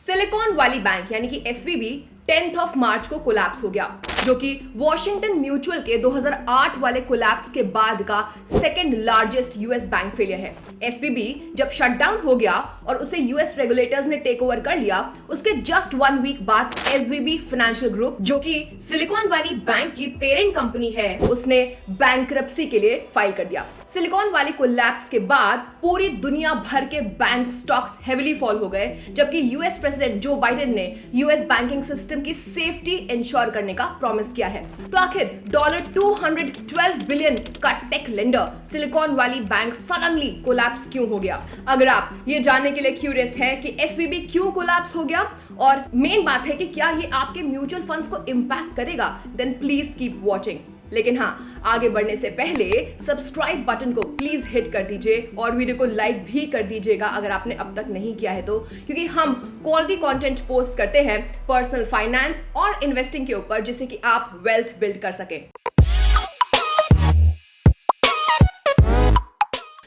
Silicon Valley bank यानी कि SVB 10th of March को कोलैप्स हो गया, जो कि वॉशिंगटन म्यूचुअल के 2008 वाले कोलैप्स के बाद का second largest US bank failure है। एसवीबी जब शटडाउन हो गया और उसे यूएस रेगुलेटर्स ने टेक ओवर कर लिया, उसके जस्ट 1 वीक बाद एसवीबी फाइनेंशियल ग्रुप, जो कि सिलिकॉन वैली बैंक की पेरेंट कंपनी है, उसने बैंकरप्सी के लिए फाइल कर दिया। सिलिकॉन वैली कोलैप्स के बाद पूरी दुनिया भर के बैंक स्टॉक्स हेवीली फॉल हो गए, जबकि यूएस प्रेसिडेंट जो बाइडेन ने यूएस बैंकिंग सिस्टम की सेफ्टी इंश्योर करने का प्रॉमिस किया है। तो आखिर $212 बिलियन का tech lender Silicon Valley bank suddenly collapse क्यों हो गया? अगर आप ये जानने के लिए क्यूरियस है कि एसवीबी क्यों कोलैप्स हो गया और मेन बात है कि क्या ये आपके म्यूचुअल फंड्स को इंपैक्ट करेगा, देन प्लीज कीप वॉचिंग। लेकिन हाँ, आगे बढ़ने से पहले सब्सक्राइब बटन को प्लीज हिट कर दीजिए और वीडियो को लाइक भी कर दीजिएगा अगर आपने अब तक नहीं किया है तो, क्योंकि हम क्वालिटी कंटेंट पोस्ट करते हैं पर्सनल फाइनेंस और इन्वेस्टिंग के ऊपर, जिससे कि आप वेल्थ बिल्ड कर सकें।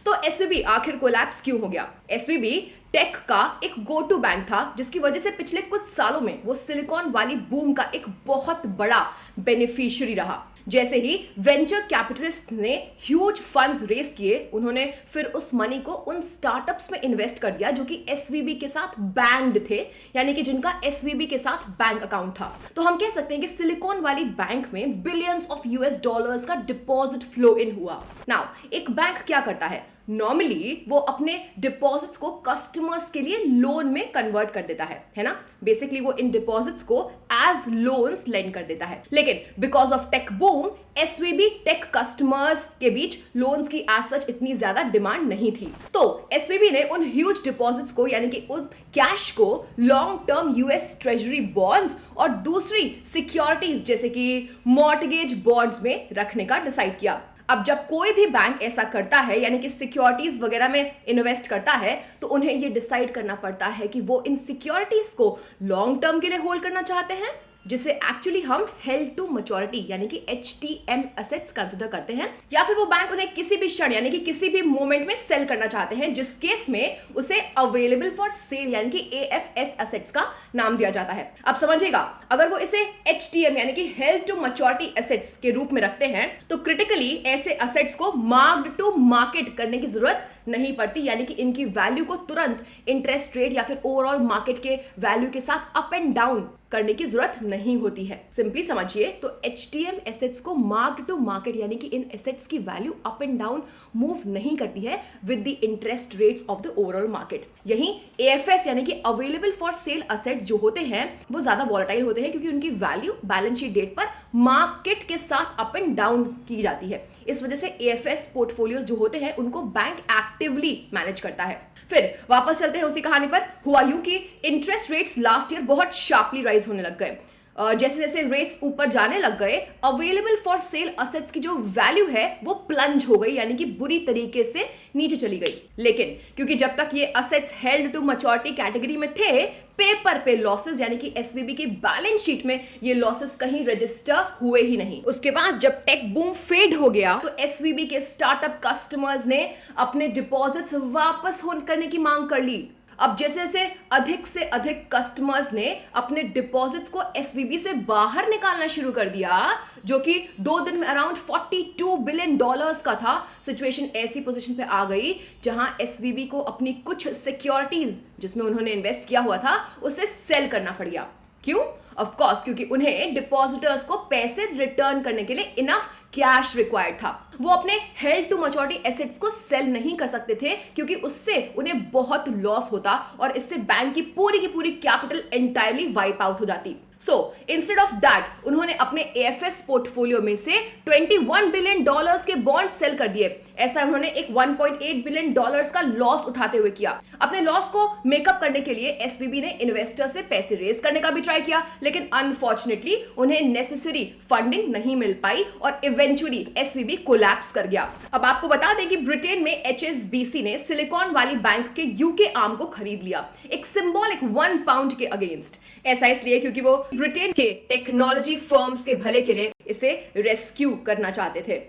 तो एसवीबी आखिर कोलैप्स क्यों हो गया? एसवीबी टेक का एक गो टू बैंक था, जिसकी वजह से पिछले कुछ सालों में वो सिलिकॉन वैली बूम का एक बहुत बड़ा बेनिफिशियरी रहा। जैसे ही वेंचर कैपिटलिस्ट ने ह्यूज फंड्स रेस किए, उन्होंने फिर उस मनी को उन स्टार्टअप्स में इन्वेस्ट कर दिया जो कि एसवीबी के साथ बैंक्ड थे, यानी कि जिनका एसवीबी के साथ बैंक अकाउंट था। तो हम कह सकते हैं कि सिलिकॉन वैली बैंक में बिलियंस ऑफ यूएस डॉलर्स का डिपॉजिट फ्लो इन हुआ। नाउ एक बैंक क्या करता है? नॉर्मली वो अपने डिपॉजिट्स को कस्टमर्स के लिए लोन में कन्वर्ट कर देता है ना? बेसिकली वो इन डिपॉजिट्स को एज लोन्स लेंड कर देता है। लेकिन because of tech boom, SVB tech customers के बीच लोन्स की एज सच इतनी ज्यादा डिमांड नहीं थी। तो एसवीबी ने उन ह्यूज डिपॉजिट्स को, यानी कि उस कैश को long term US treasury bonds और दूसरी सिक्योरिटीज जैसे कि मॉर्टगेज बॉन्ड्स में रखने का डिसाइड किया। अब जब कोई भी बैंक ऐसा करता है, यानी कि सिक्योरिटीज वगैरह में इन्वेस्ट करता है, तो उन्हें यह डिसाइड करना पड़ता है कि वो इन सिक्योरिटीज को लॉन्ग टर्म के लिए होल्ड करना चाहते हैं, जिसे एक्चुअली हम हेल्ड टू मैच्योरिटी यानी कि HTM एसेट्स कंसीडर करते हैं, या फिर वो बैंक उन्हें किसी भी क्षण यानी कि किसी भी मोमेंट में सेल करना चाहते हैं, जिस केस में उसे अवेलेबल फॉर सेल यानी कि AFS एसेट्स का नाम दिया जाता है। अब समझिएगा, अगर वो इसे HTM यानी कि हेल्ड टू मैच्योरिटी एसेट्स के रूप में रखते हैं, तो क्रिटिकली ऐसे एसेट्स को मार्क्ड टू मार्केट करने की जरूरत नहीं पड़ती, यानी कि इनकी वैल्यू को तुरंत इंटरेस्ट रेट या फिर ओवरऑल मार्केट के वैल्यू के साथ अप एंड डाउन करने की जरूरत नहीं होती है। सिंपली समझिए तो HTM एसेट्स को मार्क्ड टू मार्केट यानी कि इन एसेट्स की value up and down move नहीं करती है with the interest rates of the overall market. यही AFS यानी कि अवेलेबल फॉर सेल एसेट्स जो होते हैं वो ज्यादा वॉलेटाइल होते हैं, क्योंकि उनकी वैल्यू बैलेंस शीट डेट पर मार्केट के साथ अप एंड डाउन की जाती है। इस वजह से AFS पोर्टफोलियोज जो होते हैं उनको बैंक एक्टिवली मैनेज करता है। फिर वापस चलते हैं उसी कहानी पर। हुआ यूं कि इंटरेस्ट रेट्स लास्ट ईयर बहुत शार्पली राइज होने लग गए। जैसे जैसे रेट्स ऊपर जाने लग गए, अवेलेबल फॉर सेल असेट्स की जो वैल्यू है वो प्लंज हो गई, यानी कि बुरी तरीके से नीचे चली गई। लेकिन क्योंकि जब तक ये assets held to maturity category में थे, पेपर पे लॉसेस यानी कि एसवीबी की बैलेंस शीट में ये लॉसेस कहीं रजिस्टर हुए ही नहीं। उसके बाद जब टेक बूम फेड हो गया, तो एसवीबी के स्टार्टअप कस्टमर्स ने अपने डिपॉजिट्स वापस करने की मांग कर ली। अब जैसे जैसे अधिक से अधिक कस्टमर्स ने अपने डिपॉजिट्स को एसवीबी से बाहर निकालना शुरू कर दिया, जो कि 2 दिन में अराउंड $42 बिलियन का था, सिचुएशन ऐसी पोजीशन पे आ गई जहां एसवीबी को अपनी कुछ सिक्योरिटीज जिसमें उन्होंने इन्वेस्ट किया हुआ था उसे सेल करना पड़ गया। क्यों? ऑफ कोर्स क्योंकि उन्हें डिपॉजिटर्स को पैसे रिटर्न करने के लिए इनफ कैश रिक्वायर्ड था। वो अपने हेल्ड टू मैच्योरिटी एसेट्स को सेल नहीं कर सकते थे, क्योंकि उससे उन्हें बहुत लॉस होता और इससे बैंक की पूरी कैपिटल एंटायरली वाइप आउट हो जाती। सो इंस्टेड ऑफ दैट उन्होंने अपने AFS पोर्टफोलियो में से $21 बिलियन के बॉन्ड सेल कर दिए। ऐसा उन्होंने एक $1.8 बिलियन का लॉस उठाते हुए किया। अपने लॉस को मेकअप करने के लिए एसवीबी ने इन्वेस्टर से पैसे रेज करने का भी ट्राई किया, लेकिन अनफॉर्चुनेटली उन्हें नेसेसरी फंडिंग नहीं मिल पाई और इवेंचुअली एसवीबी कोलैप्स कर गया। अब आपको बता दें कि ब्रिटेन में HSBC ने सिलिकॉन वैली बैंक के यूके आर्म को खरीद लिया, एक सिंबॉलिक £1 के अगेंस्ट। ऐसा इसलिए क्योंकि वो ब्रिटेन के टेक्नोलॉजी फर्म्स के भले के लिए इसे रेस्क्यू करना चाहते थे।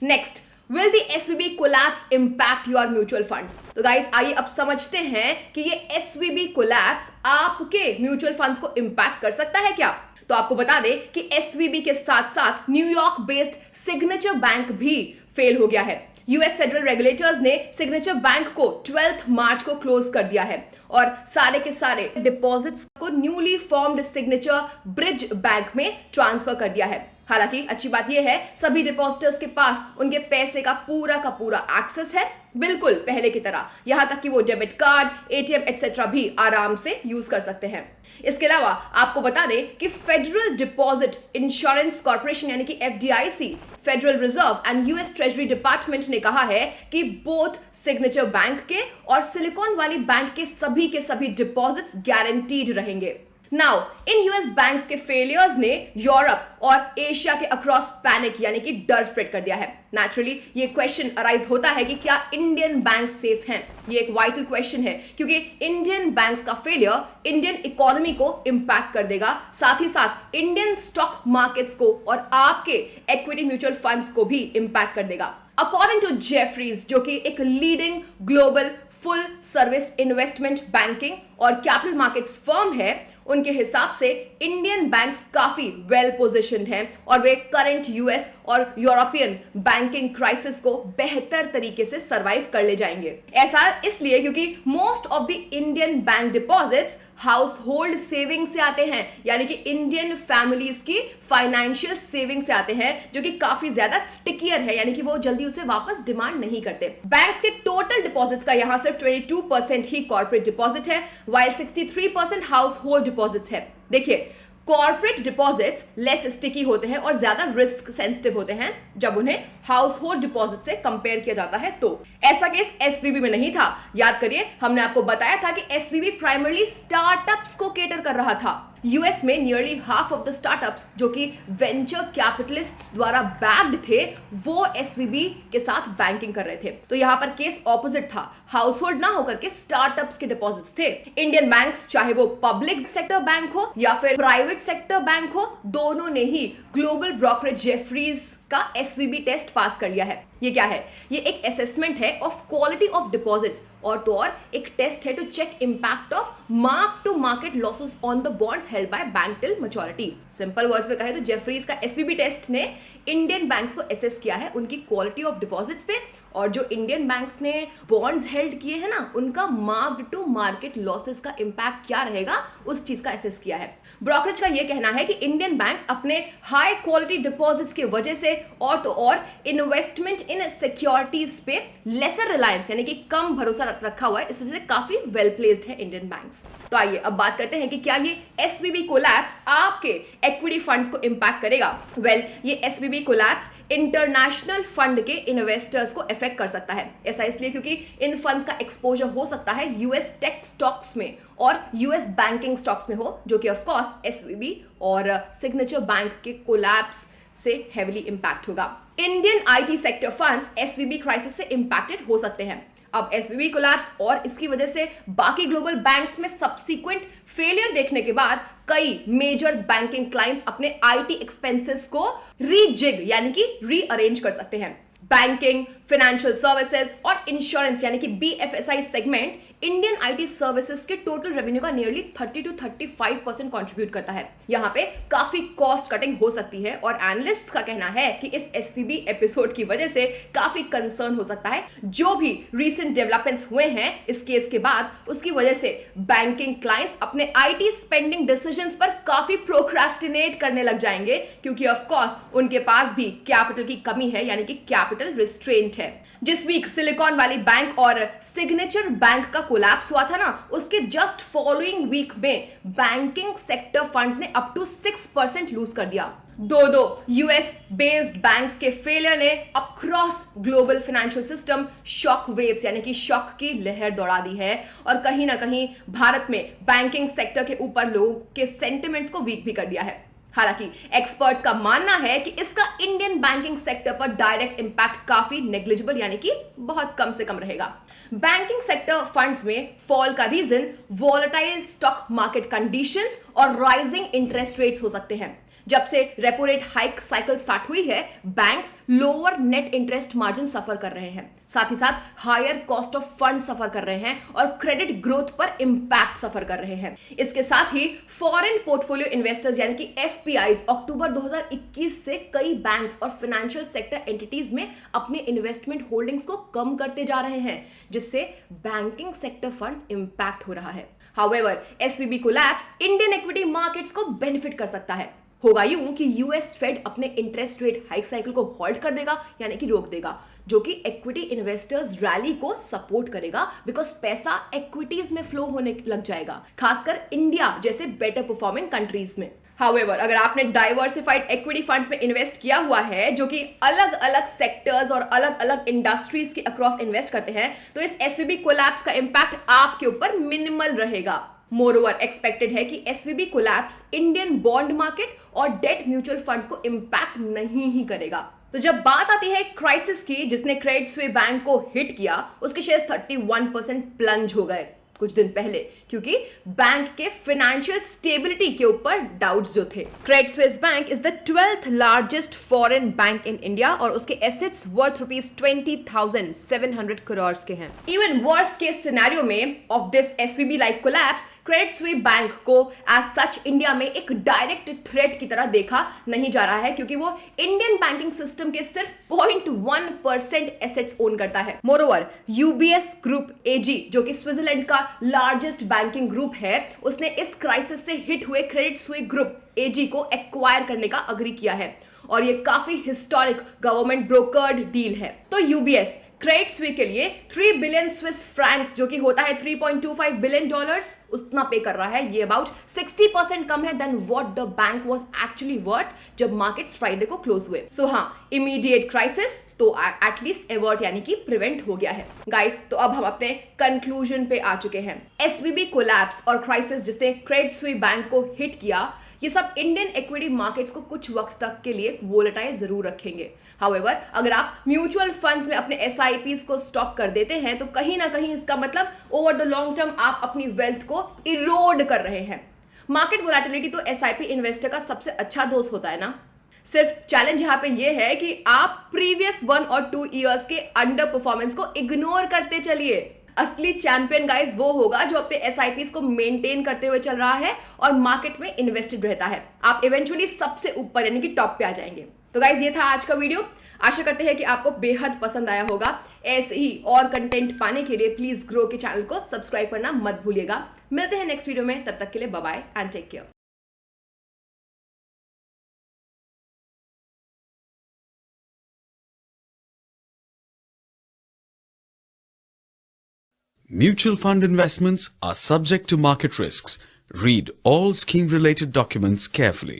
Next Will the SVB collapse impact your mutual funds? तो गाइस आइए अब समझते हैं कि ये SVB collapse आपके म्यूचुअल फंड्स को इम्पैक्ट कर सकता है क्या। तो आपको बता दें कि SVB के साथ साथ न्यूयॉर्क बेस्ड सिग्नेचर बैंक भी फेल हो गया है। यूएस फेडरल रेगुलेटर्स ने सिग्नेचर बैंक को 12 मार्च को क्लोज कर दिया है और सारे के सारे डिपॉजिट्स को newly formed signature bridge bank में ट्रांसफर कर दिया है। हालांकि अच्छी बात यह है सभी डिपॉजिटर्स के पास उनके पैसे का पूरा एक्सेस है, बिल्कुल पहले की तरह, यहां तक कि वो डेबिट कार्ड, एटीएम एक्सेट्रा भी आराम से यूज कर सकते हैं। इसके अलावा आपको बता दें कि फेडरल डिपॉजिट इंश्योरेंस कॉर्पोरेशन यानी कि FDIC, federal reserve and US treasury department ने कहा है कि बोथ सिग्नेचर बैंक के और सिलिकॉन वैली बैंक के सभी डिपॉजिट्स गारंटीड रहेंगे। नाउ इन यूएस बैंक्स के फेलियर्स ने यूरोप और एशिया के अक्रॉस पैनिक यानी कि डर स्प्रेड कर दिया है। नेचुरली ये क्वेश्चन अराइज होता है कि क्या इंडियन बैंक सेफ हैं? ये एक वाइटल क्वेश्चन है क्योंकि इंडियन बैंक्स का फेलियर इंडियन इकोनॉमी को इंपैक्ट कर देगा, साथ ही साथ इंडियन स्टॉक मार्केट्स को और आपके इक्विटी म्यूचुअल फंड्स को भी इंपैक्ट कर देगा। अकॉर्डिंग टू जेफरीज, जो कि एक leading global full service investment banking और कैपिटल मार्केट्स फर्म है, उनके हिसाब से इंडियन बैंक्स काफी वेल पोजीशन्ड हैं और वे करंट यूएस और यूरोपियन बैंकिंग क्राइसिस को बेहतर तरीके से सरवाइव कर ले जाएंगे। ऐसा इसलिए क्योंकि most of the Indian bank deposits house hold saving से आते हैं, यानी कि इंडियन फैमिलीज की फाइनेंशियल सेविंग से आते हैं, जो कि काफी ज्यादा स्टिकियर है, यानी कि वो जल्दी उसे वापस डिमांड नहीं करते। बैंक्स के टोटल डिपॉजिट्स का यहां सिर्फ 22% ही कॉर्पोरेट डिपॉजिट है, while 63% हाउस होल्ड डिपॉजिट्स है। देखिए, कॉर्पोरेट डिपॉजिट्स लेस स्टिकी होते हैं और ज्यादा रिस्क सेंसिटिव होते हैं जब उन्हें हाउस होल्ड डिपॉजिट से कंपेयर किया जाता है। तो ऐसा केस एसवीबी में नहीं था। याद करिए, हमने आपको बताया था कि एसवीबी प्राइमरली स्टार्टअप्स को केटर कर रहा था। यूएस में nearly half of the startups जो कि वेंचर कैपिटलिस्ट्स द्वारा बैक्ड थे, वो एसवीबी के साथ बैंकिंग कर रहे थे। तो यहां पर केस ऑपोजिट था, हाउस होल्ड ना होकर के स्टार्टअप्स के डिपॉजिट्स थे। इंडियन बैंक्स, चाहे वो पब्लिक सेक्टर बैंक हो या फिर प्राइवेट सेक्टर बैंक हो, दोनों ने ही ग्लोबल ब्रोकरेज जेफरीज का एसवीबी टेस्ट पास कर लिया है। ये क्या है? ये एक असेसमेंट है ऑफ क्वालिटी ऑफ डिपॉजिट्स, और तो और एक टेस्ट है to check impact of mark to market losses on the bonds held by bank till maturity. Simple words में कहे तो जेफरीज का एसवीबी टेस्ट ने इंडियन बैंक्स को असेस किया है उनकी क्वालिटी ऑफ डिपॉजिट्स पे, और जो इंडियन बैंक्स ने बॉन्ड्स हेल्ड किए हैं ना, उनका मार्क टू मार्केट लॉसेस का इंपैक्ट क्या रहेगा, उस चीज का असेस किया है। ब्रोकरेज का यह कहना है कि इंडियन बैंक्स अपने हाई क्वालिटी डिपॉजिट्स की वजह से और तो और इन्वेस्टमेंट इन सिक्योरिटीज पे लेसर रिलायंस यानी कि कम भरोसा रखा हुआ है, इस वजह से काफी वेल प्लेस्ड है इंडियन बैंक्स। तो आइए अब बात करते हैं कि क्या ये एसवीबी कोलैप्स आपके इक्विटी फंड्स को इंपैक्ट करेगा। वेल, ये एसवीबी कोलैप्स इंटरनेशनल फंड के इन्वेस्टर्स को अफेक्ट कर सकता है। ऐसा इसलिए क्योंकि इन फंड्स का एक्सपोजर हो सकता है यूएस टेक स्टॉक्स में और यूएस बैंकिंग स्टॉक्स में हो, जो कि ऑफ कोर्स एसवीबी और सिग्नेचर बैंक के कोलैप्स से हेवीली इंपैक्ट होगा। Indian IT sector funds SVB crisis से इंपैक्टेड हो सकते हैं। अब एसवीबी कोलैप्स और इसकी वजह से बाकी ग्लोबल बैंक्स में सब्सिक्वेंट फेलियर देखने के बाद कई मेजर बैंकिंग क्लाइंट्स अपने आईटी एक्सपेंसेस को रीजिग यानी कि रीअरेंज कर सकते हैं। बैंकिंग, फाइनेंशियल सर्विसेज और इंश्योरेंस यानी कि BFSI segment Indian IT services के टोटल रेवेन्यू का नियरली 30 to 35% कंट्रीब्यूट करता है। यहाँ पे काफी कॉस्ट कटिंग हो सकती है और एनालिस्ट्स का कहना है कि इस एसवीबी एपिसोड की वजह से काफी कंसर्न हो सकता है। जो भी रीसेंट डेवलपमेंट्स हुए हैं इस केस के बाद, उसकी वजह से बैंकिंग क्लाइंट्स अपने आईटी स्पेंडिंग डिसीजंस पर काफी प्रोक्रास्टिनेट करने लग जाएंगे, क्योंकि ऑफ कोर्स उनके पास भी कैपिटल की कमी है यानी कि कैपिटल रिस्ट्रेंट है। जिस वीक सिलिकॉन वैली बैंक और सिग्नेचर बैंक का कोलैप्स हुआ था ना, उसके जस्ट फॉलोइंग वीक में बैंकिंग सेक्टर फंड्स ने अप टू 6% लूज कर दिया। दो यूएस बेस्ड बैंक्स के फेलियर ने across global financial system shock waves यानी कि शॉक की लहर दौड़ा दी है, और कहीं ना कहीं भारत में बैंकिंग सेक्टर के ऊपर लोगों के सेंटिमेंट्स को वीक भी कर दिया है। हालांकि एक्सपर्ट्स का मानना है कि इसका इंडियन बैंकिंग सेक्टर पर डायरेक्ट इंपैक्ट काफी नेग्लिजिबल यानी कि बहुत कम से कम रहेगा। बैंकिंग सेक्टर फंड्स में फॉल का reason volatile stock market conditions और राइजिंग इंटरेस्ट रेट्स हो सकते हैं। जब से repo rate hike cycle start हुई है, banks lower net interest margin suffer कर रहे हैं, साथ ही साथ higher cost of fund suffer कर रहे हैं और क्रेडिट ग्रोथ पर इंपैक्ट सफर कर रहे हैं। इसके साथ ही फॉरेन पोर्टफोलियो इन्वेस्टर्स यानी कि एफपीआईज अक्टूबर 2021 से कई बैंक्स और फाइनेंशियल सेक्टर एंटिटीज में अपने इन्वेस्टमेंट होल्डिंग्स को कम करते जा रहे हैं, जिससे बैंकिंग सेक्टर फंड्स इंपैक्ट हो रहा है। However, SVB collapse Indian equity markets को बेनिफिट कर सकता है। होगा यूं कि यूएस फेड अपने इंटरेस्ट रेट हाइक साइकिल को होल्ड कर देगा यानी कि रोक देगा, जो कि इक्विटी इन्वेस्टर्स रैली को सपोर्ट करेगा, बिकॉज पैसा इक्विटीज में फ्लो होने लग जाएगा, खासकर इंडिया जैसे बेटर परफॉर्मिंग कंट्रीज में। However, अगर आपने डाइवर्सिफाइड इक्विटी फंड्स में इन्वेस्ट किया हुआ है जो कि अलग अलग सेक्टर्स और अलग अलग इंडस्ट्रीज के अक्रॉस इन्वेस्ट करते हैं, तो इस एसवीबी कोलैप्स का इंपैक्ट आपके ऊपर मिनिमल रहेगा। मोरओवर एक्सपेक्टेड है कि SVB collapse Indian bond market और डेट म्यूचुअल फंड्स को इंपैक्ट नहीं ही करेगा। तो जब बात आती है क्राइसिस की जिसने क्रेडिट स्विस बैंक को हिट किया, उसके शेयर्स 31% प्लंज हो गए कुछ दिन पहले, क्योंकि बैंक के फाइनेंशियल स्टेबिलिटी के ऊपर डाउट्स जो थे। Credit Suisse bank is the 12th largest foreign bank in India और उसके एसेट्स वर्थ ₹20,700 करोड़ के हैं। इवन वर्स्ट केस सिनेरियो में of this SVB like collapse, Credit Suisse bank को एज सच इंडिया में एक डायरेक्ट थ्रेट की तरह देखा नहीं जा रहा है, क्योंकि वो इंडियन बैंकिंग सिस्टम के सिर्फ 0.1% एसेट्स ओन करता है। मोरओवर यूबीएस ग्रुप एजी, जो कि स्विट्जरलैंड का लार्जेस्ट बैंकिंग ग्रुप है, उसने इस क्राइसिस से हिट हुए क्रेडिट स्विस ग्रुप एजी को एक्वायर करने का अग्री किया है और ये काफी हिस्टोरिक गवर्नमेंट ब्रोकर्ड डील है। तो यूबीएस क्रेडिट स्विस के लिए 3 बिलियन स्विस फ्रैंक्स, जो कि होता है $3.25 बिलियन, उतना पे कर रहा है। ये अबाउट 60% कम है than what the bank was actually worth जब मार्केट्स फ्राइडे को क्लोज हुए। सो हाँ, इमीडिएट क्राइसिस तो एटलीस्ट एवर्ट यानी कि प्रिवेंट हो गया है। गाइस, तो अब हम अपने कंक्लूजन पे आ चुके हैं। एसवीबी कोलैप्स और क्राइसिस जिसने क्रेडिट स्विस बैंक को हिट किया, ये सब इंडियन इक्विटी मार्केट्स को कुछ वक्त तक के लिए वोलेटाइल जरूर रखेंगे। हाउएवर, अगर आप म्यूचुअल फंड्स में अपने एसआईपीज को स्टॉप कर देते हैं, तो कहीं ना कहीं इसका मतलब ओवर द लॉन्ग टर्म आप अपनी वेल्थ को इरोड कर रहे हैं। मार्केट वोलेटिलिटी तो एसआईपी इन्वेस्टर का सबसे अच्छा दोस्त होता है ना। सिर्फ चैलेंज यहां पे ये है कि आप प्रीवियस 1 और 2 ईयर्स के अंडर परफॉर्मेंस को इग्नोर करते चलिए। असली चैंपियन गाइस वो होगा जो अपने एसआईपीज को मेंटेन करते हुए चल रहा है और मार्केट में इन्वेस्टेड रहता है। आप इवेंचुअली सबसे ऊपर यानी कि टॉप पे आ जाएंगे। तो गाइस, ये था आज का वीडियो। आशा करते हैं कि आपको बेहद पसंद आया होगा। ऐसे ही और कंटेंट पाने के लिए प्लीज ग्रो के चैनल को सब्सक्राइब करना मत भूलिएगा। मिलते हैं नेक्स्ट वीडियो में, तब तक के लिए bye bye and take care. Mutual fund investments are subject to market risks. Read all scheme-related documents carefully.